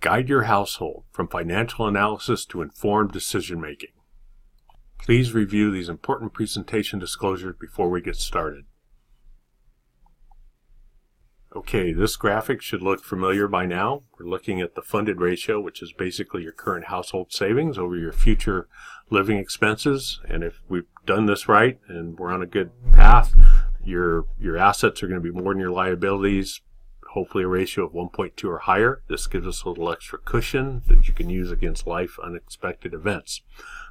Guide your household from financial analysis to informed decision making. Please review these important presentation disclosures before we get started. Okay, this graphic should look familiar by now. We're looking at the funded ratio, which is basically your current household savings over your future living expenses. And if we've done this right and we're on a good path, your assets are going to be more than your liabilities, hopefully a ratio of 1.2 or higher. This gives us a little extra cushion that you can use against life unexpected events.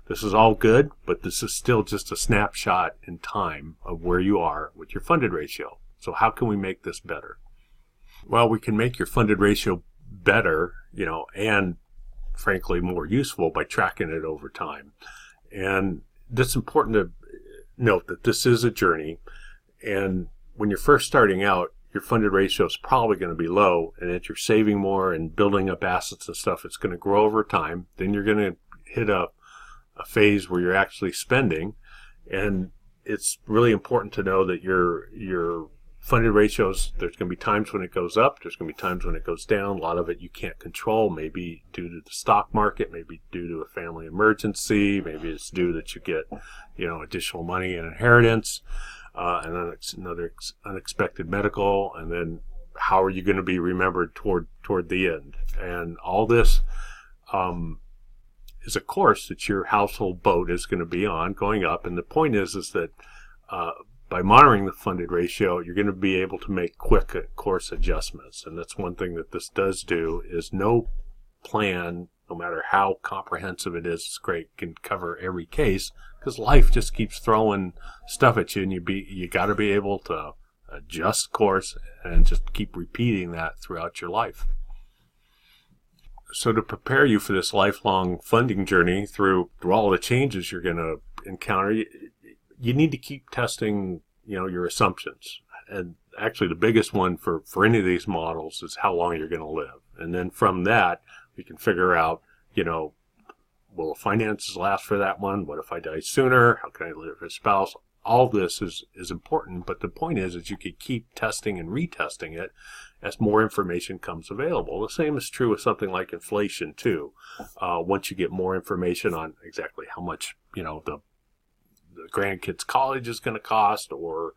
This is all good, but this is still just a snapshot in time of where you are with your funded ratio. So how can we make this better? Well, we can make your funded ratio better, and frankly more useful by tracking it over time. And it's important to note that this is a journey. And when you're first starting out, your funded ratio is probably going to be low. And as you're saving more and building up assets and stuff, it's going to grow over time. Then you're going to hit a phase where you're actually spending. And it's really important to know that your funded ratios, there's going to be times when it goes up, there's going to be times when it goes down. A lot of it you can't control, maybe due to the stock market, maybe due to a family emergency, maybe it's due that you get, additional money in inheritance, and another unexpected medical, and then how are you going to be remembered toward the end? And all this is a course that your household boat is going to be on, going up. And the point is that by monitoring the funded ratio, you're going to be able to make quick course adjustments. And that's one thing that this does do is no plan, no matter how comprehensive it is, it's great, can cover every case, because life just keeps throwing stuff at you, and you got to be able to adjust course and just keep repeating that throughout your life. So to prepare you for this lifelong funding journey through all the changes you're going to encounter, you need to keep testing, your assumptions. And actually the biggest one for any of these models is how long you're going to live. And then from that, we can figure out, will the finances last for that one? What if I die sooner? How can I live with a spouse? All this is important, but the point is you can keep testing and retesting it as more information comes available. The same is true with something like inflation too. Once you get more information on exactly how much, the grandkids' college is going to cost, or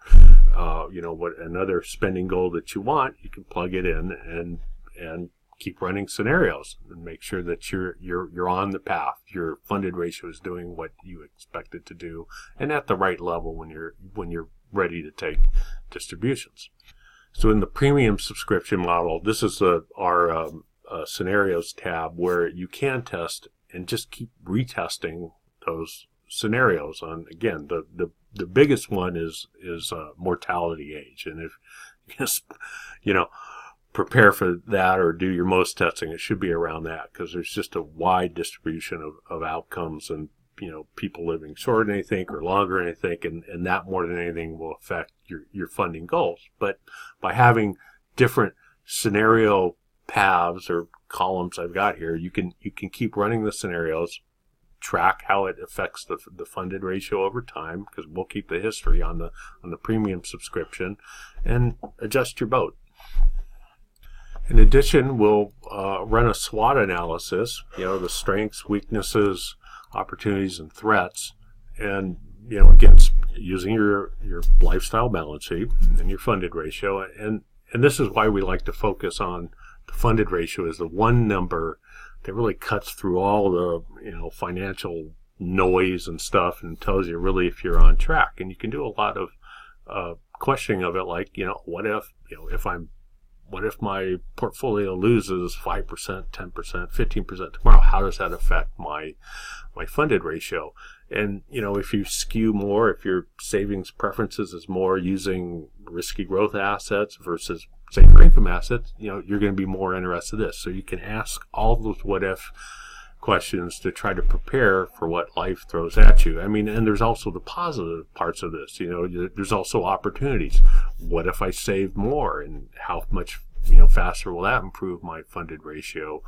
what another spending goal that you want, you can plug it in and keep running scenarios and make sure that you're on the path. Your funded ratio is doing what you expect it to do, and at the right level when you're ready to take distributions. So in the premium subscription model, this is our scenarios tab where you can test and just keep retesting those scenarios on. Again, the biggest one is mortality age, and if you just prepare for that or do your most testing, it should be around that, because there's just a wide distribution of outcomes, and people living shorter than they think or longer than they think, and that more than anything will affect your funding goals. But by having different scenario paths or columns I've got here, you can keep running the scenarios, track how it affects the funded ratio over time, because we'll keep the history on the premium subscription, and adjust your boat. In addition, we'll run a SWOT analysis, the strengths, weaknesses, opportunities, and threats, and again, using your lifestyle balance sheet and your funded ratio. And this is why we like to focus on the funded ratio as the one number that really cuts through all the financial noise and stuff and tells you really if you're on track. And you can do a lot of questioning of it, like what if my portfolio loses 5%, 10%, 15% tomorrow? How does that affect my funded ratio? And if you skew more, if your savings preferences is more using risky growth assets versus safer income assets, you're going to be more interested in this. So you can ask all those what if questions to try to prepare for what life throws at you. And there's also the positive parts of this. There's also opportunities. What if I save more, and how much faster will that improve my funded ratio?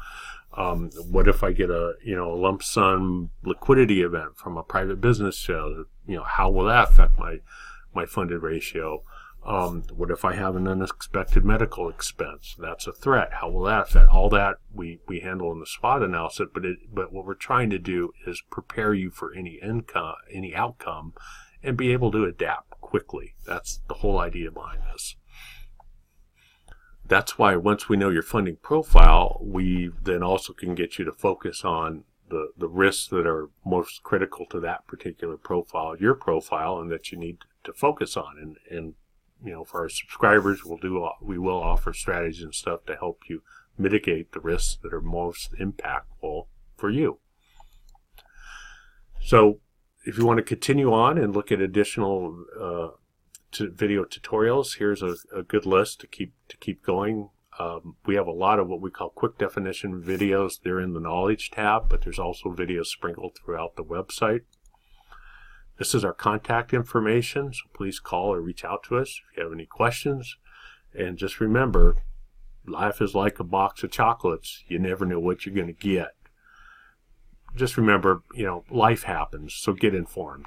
What if I get a lump sum liquidity event from a private business sale? How will that affect my funded ratio? What if I have an unexpected medical expense? That's a threat. How will that affect? All that we handle in the SWOT analysis, but what we're trying to do is prepare you for any outcome and be able to adapt quickly. That's the whole idea behind this. That's why once we know your funding profile, we then also can get you to focus on the risks that are most critical to that particular profile, your profile, and that you need to focus on. And you know, for our subscribers, we will offer strategies and stuff to help you mitigate the risks that are most impactful for you. So if you want to continue on and look at additional video tutorials, here's a good list to keep going. We have a lot of what we call quick definition videos. They're in the knowledge tab, but there's also videos sprinkled throughout the website. This is our contact information, so please call or reach out to us if you have any questions. And just remember, life is like a box of chocolates. You never know what you're going to get. Just remember, you know, life happens, so get informed.